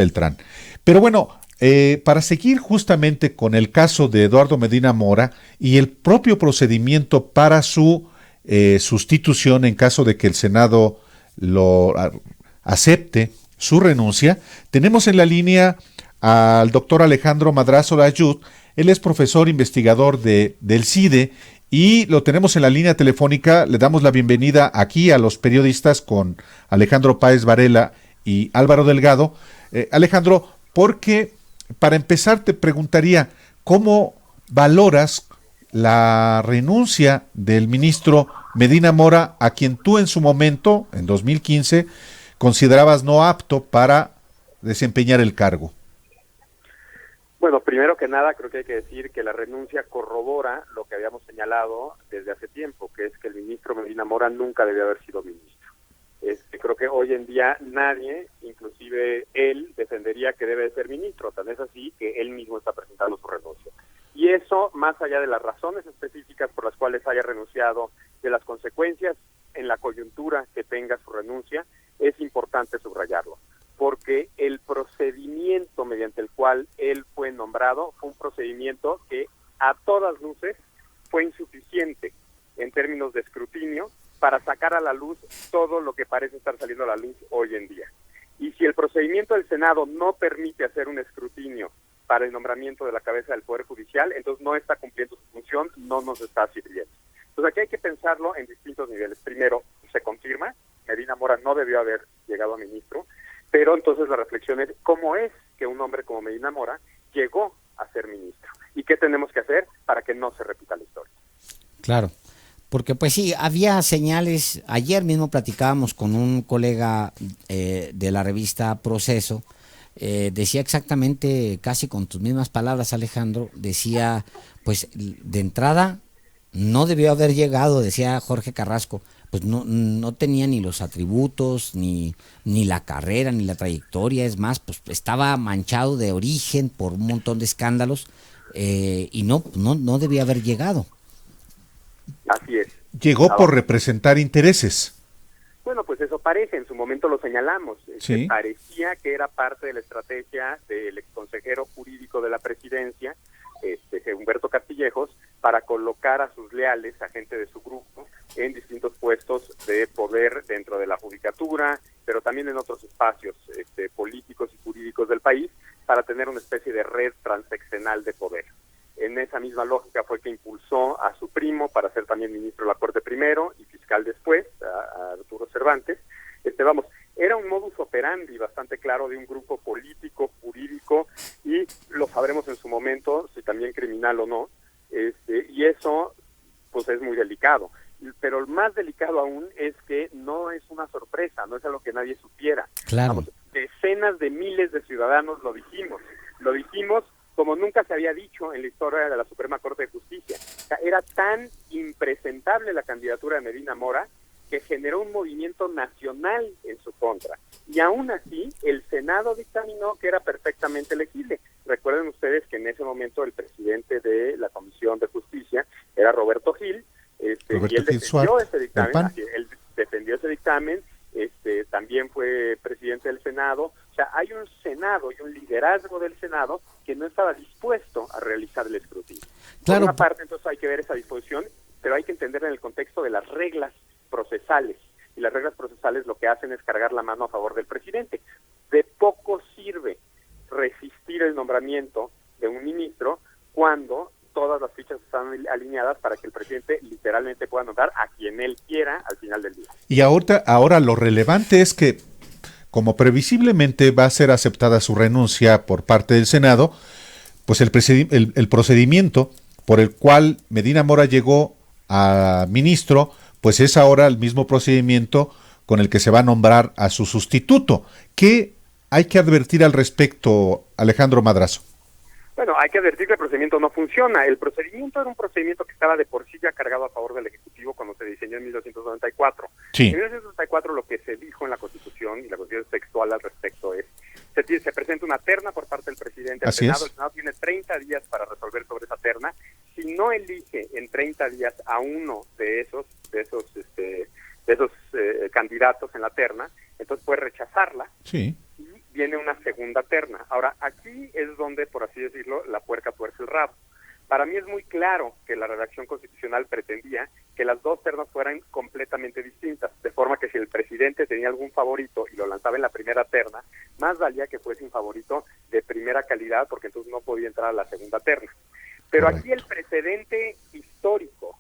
Beltrán. Pero bueno, para seguir justamente con el caso de Eduardo Medina Mora y el propio procedimiento para su sustitución en caso de que el Senado lo acepte su renuncia, tenemos en la línea al doctor Alejandro Madrazo Layud. Él es profesor investigador del CIDE y lo tenemos en la línea telefónica. Le damos la bienvenida aquí a los periodistas con Alejandro Páez Varela y Álvaro Delgado. Alejandro, porque para empezar te preguntaría, ¿cómo valoras la renuncia del ministro Medina Mora, a quien tú en su momento, en 2015, considerabas no apto para desempeñar el cargo? Bueno, primero que nada creo que hay que decir que la renuncia corrobora lo que habíamos señalado desde hace tiempo, que es que el ministro Medina Mora nunca debió haber sido ministro. Creo que hoy en día nadie, inclusive él, defendería que debe de ser ministro, tan es así que él mismo está presentando su renuncia. Y eso, más allá de las razones específicas por las cuales haya renunciado, de las consecuencias en la coyuntura que tenga su renuncia, es importante subrayarlo, porque el procedimiento mediante el cual él fue nombrado fue un procedimiento que a todas luces fue insuficiente en términos de escrutinio para sacar a la luz todo lo que parece estar saliendo a la luz hoy en día. Y si el procedimiento del Senado no permite hacer un escrutinio para el nombramiento de la cabeza del Poder Judicial, entonces no está cumpliendo su función, no nos está sirviendo. Entonces aquí hay que pensarlo en distintos niveles. Primero, se confirma, Medina Mora no debió haber llegado a ministro, pero entonces la reflexión es, ¿cómo es que un hombre como Medina Mora llegó a ser ministro? ¿Y qué tenemos que hacer para que no se repita la historia? Claro, porque pues sí, había señales. Ayer mismo platicábamos con un colega de la revista Proceso. Decía exactamente, casi con tus mismas palabras, Alejandro, decía, pues de entrada no debió haber llegado, decía Jorge Carrasco, pues no tenía ni los atributos, ni la carrera, ni la trayectoria. Es más, pues estaba manchado de origen por un montón de escándalos, y no debía haber llegado. Así es. Llegó por representar intereses. Bueno, pues eso parece, en su momento lo señalamos, Sí. parecía que era parte de la estrategia del exconsejero jurídico de la presidencia, Humberto Castillejos, para colocar a sus leales, a gente de su grupo, en distintos puestos de poder dentro de la judicatura, pero también en otros espacios políticos y jurídicos del país, para tener una especie de red transeccional de poder. En esa misma lógica fue que impulsó a su primo para ser también ministro de la Corte primero y fiscal después, a Arturo Cervantes. Era un modus operandi bastante claro de un grupo político, jurídico, y lo sabremos en su momento, si también criminal o no, y eso pues es muy delicado. Pero más delicado aún es que no es una sorpresa, no es algo que nadie supiera. Claro. Decenas de miles de ciudadanos lo dijimos como nunca se había dicho en la historia de la Suprema Corte de Justicia. O sea, era tan impresentable la candidatura de Medina Mora que generó un movimiento nacional en su contra. Y aún así, el Senado dictaminó que era perfectamente elegible. Recuerden ustedes que en ese momento el presidente de la Comisión de Justicia era Roberto Gil, y él defendió ese dictamen, él defendió ese dictamen, también fue presidente del Senado. O sea, hay un Senado y un liderazgo del Senado que no estaba dispuesto a realizar el escrutinio. Claro. Por una parte, entonces hay que ver esa disposición, pero hay que entender en el contexto de las reglas procesales. Y las reglas procesales lo que hacen es cargar la mano a favor del presidente. De poco sirve resistir el nombramiento de un ministro cuando todas las fichas están alineadas para que el presidente literalmente pueda nombrar a quien él quiera al final del día. Y ahora lo relevante es que, como previsiblemente va a ser aceptada su renuncia por parte del Senado, pues el procedimiento por el cual Medina Mora llegó a ministro, pues es ahora el mismo procedimiento con el que se va a nombrar a su sustituto. ¿Qué hay que advertir al respecto, Alejandro Madrazo? Bueno, hay que advertir que el procedimiento no funciona. El procedimiento era un procedimiento que estaba de por sí ya cargado a favor del Ejecutivo cuando se diseñó en 1994. Sí. En 1994 lo que se dijo en la Constitución, y la Constitución textual al respecto es, se presenta una terna por parte del presidente al Senado. El Senado tiene 30 días para resolver sobre esa terna. Si no elige en 30 días a uno de esos candidatos en la terna, entonces puede rechazarla. Sí. Y viene una segunda terna. Ahora, aquí es donde, por así decirlo, la puerca tuerce el rabo. Para mí es muy claro que la redacción constitucional pretendía que las dos ternas fueran completamente distintas, de forma que si el presidente tenía algún favorito y lo lanzaba en la primera terna, más valía que fuese un favorito de primera calidad, porque entonces no podía entrar a la segunda terna. Pero aquí el precedente histórico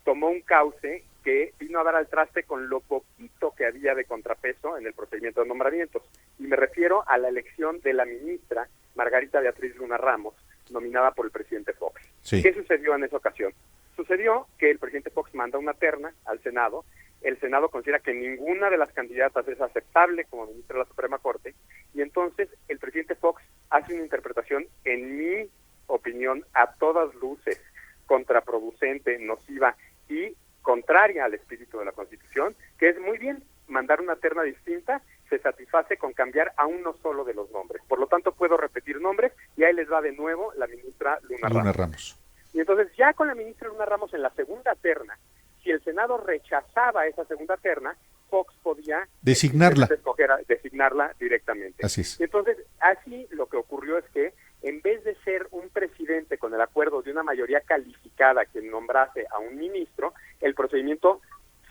tomó un cauce que vino a dar al traste con lo poquito que había de contrapeso en el procedimiento de nombramientos. Y me refiero a la elección de la ministra Margarita Beatriz Luna Ramos, nominada por el presidente Fox. Sí. ¿Qué sucedió en esa ocasión? Sucedió que el presidente Fox manda una terna al Senado, el Senado considera que ninguna de las candidatas es aceptable como ministra de la Suprema Corte, y entonces el presidente Fox hace una interpretación, en mi opinión, a todas luces, contraproducente, nociva y contraria al espíritu de la Constitución, que es muy bien, mandar una terna distinta se satisface con cambiar a uno solo de los nombres. Por lo tanto, puedo repetir nombres y ahí les va de nuevo la ministra Luna Ramos. Y entonces, ya con la ministra Luna Ramos en la segunda terna, si el Senado rechazaba esa segunda terna, Fox podía designarla directamente. Así es. Y entonces, así lo que ocurrió es que, en vez de ser un presidente con el acuerdo de una mayoría calificada quien nombrase a un ministro, el procedimiento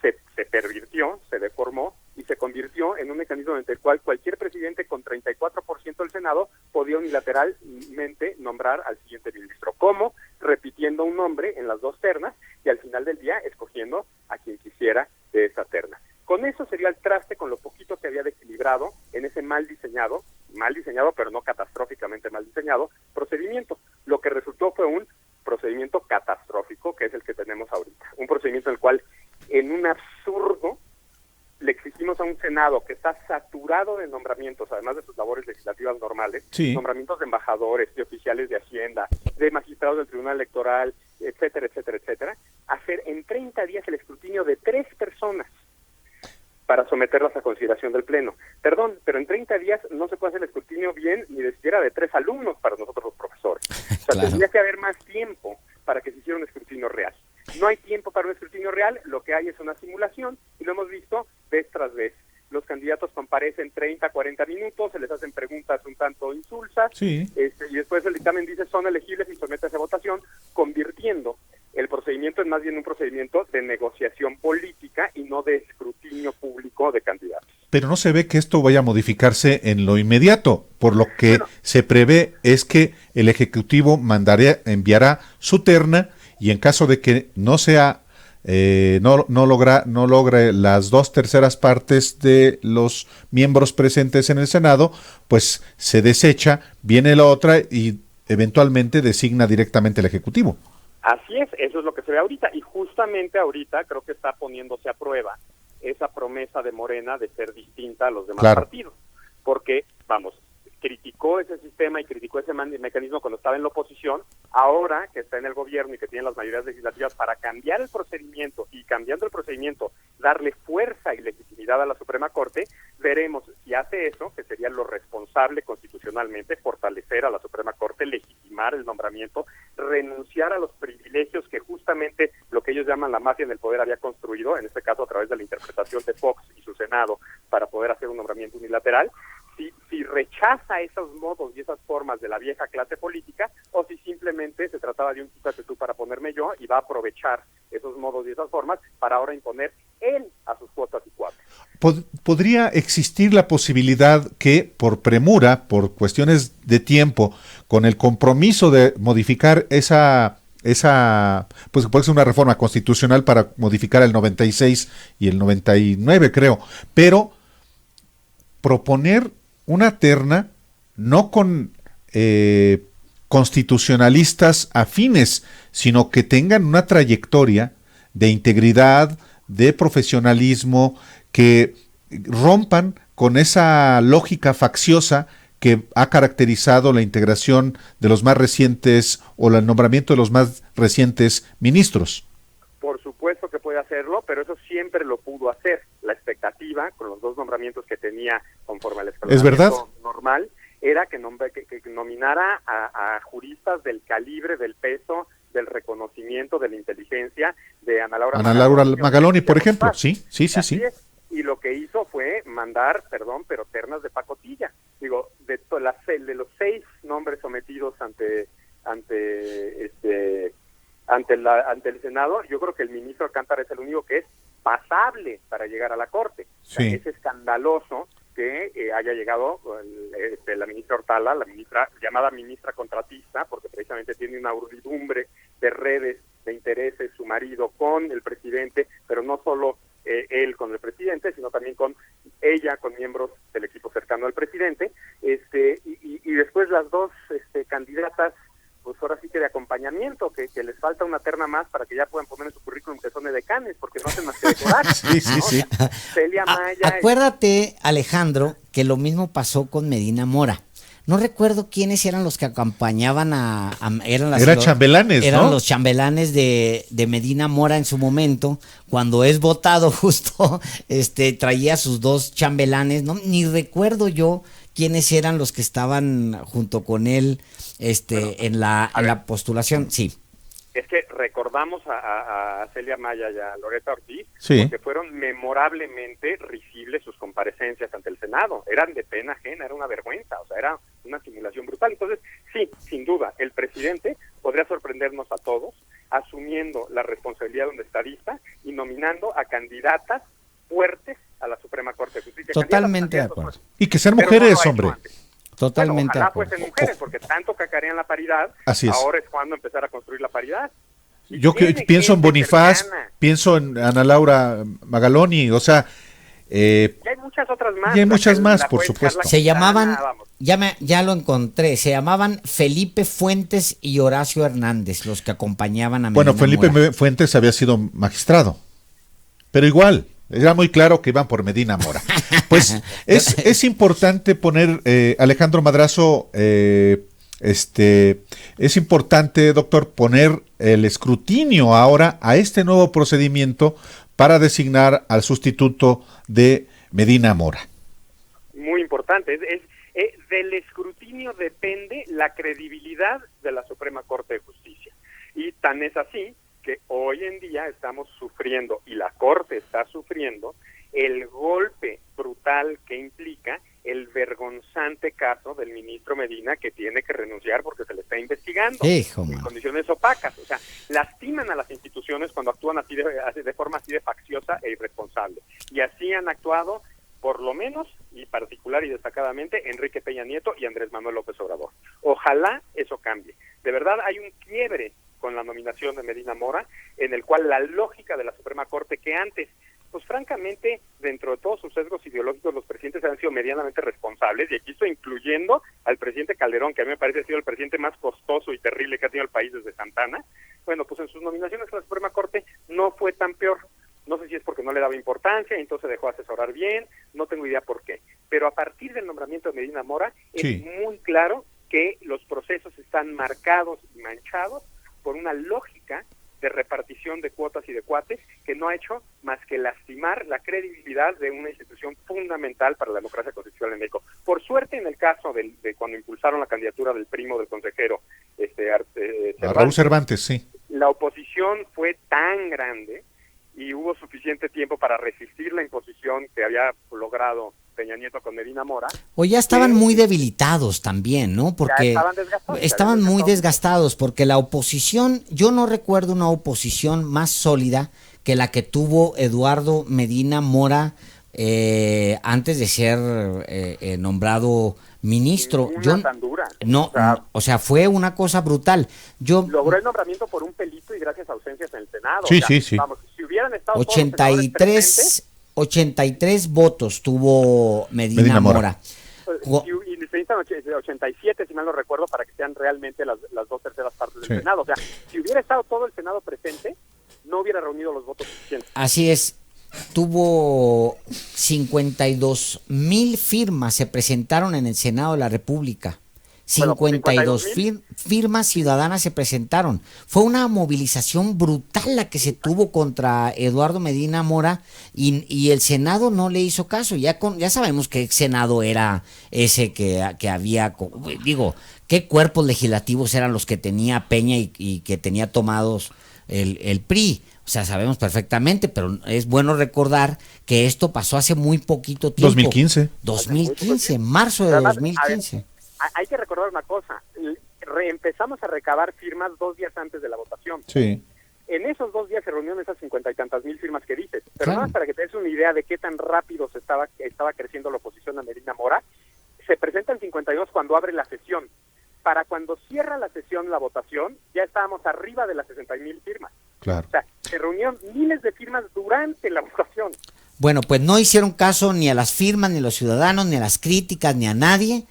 se pervirtió, se deformó y se convirtió en un mecanismo en el cual cualquier presidente con 34% del Senado podía unilateralmente nombrar al siguiente ministro. ¿Cómo? Repitiendo un nombre en las dos ternas y al final del día escogiendo a quien quisiera de esa terna. Con eso sería el traste con lo poquito que había de equilibrado en ese mal diseñado pero no catastróficamente mal diseñado, procedimiento. Lo que resultó fue un procedimiento catastrófico, que es el que tenemos ahorita. Un procedimiento en el cual, en un absurdo, le exigimos a un Senado que está saturado de nombramientos, además de sus labores legislativas normales, sí, nombramientos de embajadores, de oficiales de Hacienda, de magistrados del Tribunal Electoral, etcétera, etcétera, etcétera, hacer en 30 días el escrutinio de 3 personas para someterlas a consideración del Pleno. Perdón, pero en 30 días no se puede hacer el escrutinio bien ni de siquiera de 3 alumnos para nosotros los profesores. O sea, Claro. tendría que haber más tiempo para que se hiciera un escrutinio real. No hay tiempo para un escrutinio real, lo que hay es una simulación, y lo hemos visto vez tras vez. Los candidatos comparecen 30, 40 minutos, se les hacen preguntas un tanto insulsas, sí, y después el dictamen dice son elegibles y somete a votación, convirtiendo el procedimiento en más bien un procedimiento de negociación política y no de escrutinio público de candidatos. pero no se ve que esto vaya a modificarse en lo inmediato. Por lo que se prevé es que el Ejecutivo enviará su terna, y en caso de que no sea no logre las 2/3 partes de los miembros presentes en el Senado, pues se desecha, viene la otra y eventualmente designa directamente el Ejecutivo. Así es, eso es lo que se ve ahorita, y justamente ahorita creo que está poniéndose a prueba esa promesa de Morena de ser distinta a los demás partidos, porque, vamos, criticó ese sistema y criticó ese mecanismo cuando estaba en la oposición. Ahora que está en el gobierno y que tiene las mayorías legislativas para cambiar el procedimiento, y cambiando el procedimiento darle fuerza y legitimidad a la Suprema Corte, veremos si hace eso, que sería lo responsable constitucionalmente, fortalecer a la Suprema Corte, legitimar el nombramiento, renunciar a los privilegios que justamente lo que ellos llaman la mafia en el poder había construido, en este caso a través de la interpretación de Fox y su Senado, para poder hacer un nombramiento unilateral. Si rechaza esos modos y esas formas de la vieja clase política, o si simplemente se trataba de un quítate tú para ponerme yo, y va a aprovechar esos modos y esas formas para ahora imponer él a sus cuotas y cuates. ¿Podría existir la posibilidad que, por premura, por cuestiones de tiempo, con el compromiso de modificar esa pues puede ser una reforma constitucional para modificar el 96 y el 99, creo, pero proponer una terna no con constitucionalistas afines, sino que tengan una trayectoria de integridad, de profesionalismo, que rompan con esa lógica facciosa que ha caracterizado la integración de los más recientes o el nombramiento de los más recientes ministros? Por supuesto que puede hacerlo, pero eso siempre lo pudo hacer. La expectativa con los 2 nombramientos que tenía conforme al escalonamiento normal era que nominara a juristas del calibre, del peso, del reconocimiento, de la inteligencia de Ana Laura Magaloni, por ejemplo. Sí. Y lo que hizo fue mandar, ternas de pacotilla. digo, de los 6 nombres sometidos ante el Senado, yo creo que el ministro Alcántara es el único que es pasable para llegar a la Corte. Sí. O sea, es escandaloso que haya llegado la ministra Hortala, la ministra llamada ministra contratista, porque precisamente tiene una urdidumbre de redes de intereses, su marido con el presidente, pero no solo él con el presidente, sino también con ella, con miembros del equipo cercano al presidente, y después las dos candidatas, pues ahora sí que de acompañamiento, que les falta una terna más para que ya puedan poner en su currículum que son edecanes, porque no hacen más que decorar. Sí, sí, ¿no? sí. O sea, Celia Maya. Acuérdate, Alejandro, que lo mismo pasó con Medina Mora. No recuerdo quiénes eran los que acompañaban Eran chambelanes, ¿no? Eran los chambelanes de Medina Mora en su momento, cuando es votado justo, traía sus 2 chambelanes, no, ni recuerdo yo quiénes eran los que estaban junto con él, en la postulación, sí. Es que recordamos a Celia Maya y a Loretta Ortiz, Sí. porque fueron memorablemente risibles sus comparecencias ante el Senado. Eran de pena ajena, era una vergüenza, o sea, era una simulación brutal. Entonces, sí, sin duda, el presidente podría sorprendernos a todos, asumiendo la responsabilidad de un estadista y nominando a candidatas fuertes a la Suprema Corte de Justicia. Totalmente de acuerdo. Y que sean Pero mujeres, no lo ha hecho hombre. antes. Totalmente Bueno, de ojalá acuerdo. fuesen mujeres, porque tanto cacarean la paridad, Así es. ahora es cuando empezar a construir la paridad. Yo Tiene pienso en gente Bonifaz, cercana. pienso en Ana Laura Magaloni, o sea, Y hay muchas otras más. Y hay muchas más, La por juez supuesto. Carla Se Quintana, llamaban, vamos. ya lo encontré, se llamaban Felipe Fuentes y Horacio Hernández, los que acompañaban a Medina bueno, Felipe Mora. Fuentes había sido magistrado, pero igual, era muy claro que iban por Medina Mora. Pues es importante poner, Alejandro Madrazo, es importante, doctor, poner el escrutinio ahora a este nuevo procedimiento para designar al sustituto de Medina Mora. Muy importante. Del escrutinio depende la credibilidad de la Suprema Corte de Justicia. Y tan es así que hoy en día estamos sufriendo, y la Corte está sufriendo, el golpe brutal que implica el vergonzante caso del ministro Medina, que tiene que renunciar porque se le está investigando Hijo, en mano. condiciones opacas. O sea, lastiman a las instituciones cuando actúan así de forma así de facciosa e irresponsable. Y así han actuado, por lo menos, y particular y destacadamente, Enrique Peña Nieto y Andrés Manuel López Obrador. Ojalá eso cambie. De verdad hay un quiebre con la nominación de Medina Mora, en el cual la lógica de la Suprema Corte, que antes, pues francamente, dentro de todos sus sesgos ideológicos, los presidentes han sido medianamente responsables, y aquí estoy incluyendo al presidente Calderón, que a mí me parece ha sido el presidente más costoso y terrible que ha tenido el país desde Santana. Bueno, pues en sus nominaciones a la Suprema Corte no fue tan peor. No sé si es porque no le daba importancia, entonces dejó asesorar bien, no tengo idea por qué. Pero a partir del nombramiento de Medina Mora, Sí. es muy claro que los procesos están marcados y manchados por una lógica de repartición de cuotas y de cuates que no ha hecho más que lastimar la credibilidad de una institución fundamental para la democracia constitucional en México. Por suerte, en el caso de cuando impulsaron la candidatura del primo del consejero, A Raúl Cervantes, sí. la oposición fue tan grande y hubo suficiente tiempo para resistir la imposición que había logrado Peña Nieto con Medina Mora. O ya estaban Sí. muy debilitados también, ¿no? Porque estaban desgastados, estaban ya muy desgastados. desgastados, porque la oposición, yo no recuerdo una oposición más sólida que la que tuvo Eduardo Medina Mora antes de ser nombrado ministro. Una tan dura. No, o sea, fue una cosa brutal. Yo Logró el nombramiento por un pelito y gracias a ausencias en el Senado. Sí, O sea, sí, sí. Vamos, si hubieran estado todos los senadores presentes, 83 votos tuvo Medina Medina Mora. Mora. y necesitan 87, si mal no recuerdo, para que sean realmente las 2/3 partes del Sí. Senado. O sea, si hubiera estado todo el Senado presente, no hubiera reunido los votos suficientes. Así es, tuvo 52,000 firmas, se presentaron en el Senado de la República. Bueno, 52 52,000. firmas ciudadanas se presentaron. Fue una movilización brutal la que se tuvo contra Eduardo Medina Mora y el Senado no le hizo caso. Ya sabemos qué Senado era ese que había, digo, qué cuerpos legislativos eran los que tenía Peña y que tenía tomados el PRI. O sea, sabemos perfectamente, pero es bueno recordar que esto pasó hace muy poquito tiempo. 2015. 2015, marzo de Además, 2015. Hay que recordar una cosa, empezamos a recabar firmas 2 días antes de la votación. Sí. En esos 2 días se reunieron esas 50 y tantas mil firmas que dices. Pero Claro. nada más para que te des una idea de qué tan rápido estaba creciendo la oposición a Medina Mora, se presentan 52 cuando abre la sesión. Para cuando cierra la sesión, la votación, ya estábamos arriba de las 60,000 firmas. Claro. O sea, se reunieron miles de firmas durante la votación. Bueno, pues no hicieron caso ni a las firmas, ni a los ciudadanos, ni a las críticas, ni a nadie.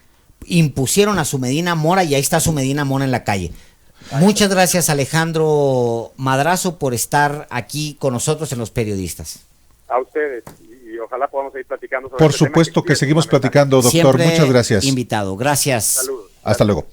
Impusieron a su Medina Mora y ahí está su Medina Mora en la calle. Muchas gracias, Alejandro Madrazo, por estar aquí con nosotros en Los Periodistas. A ustedes, y ojalá podamos seguir platicando sobre Por este tema supuesto que sí es seguimos fundamental. platicando, doctor. Siempre Muchas gracias. invitado. Gracias. Saludos. Hasta luego.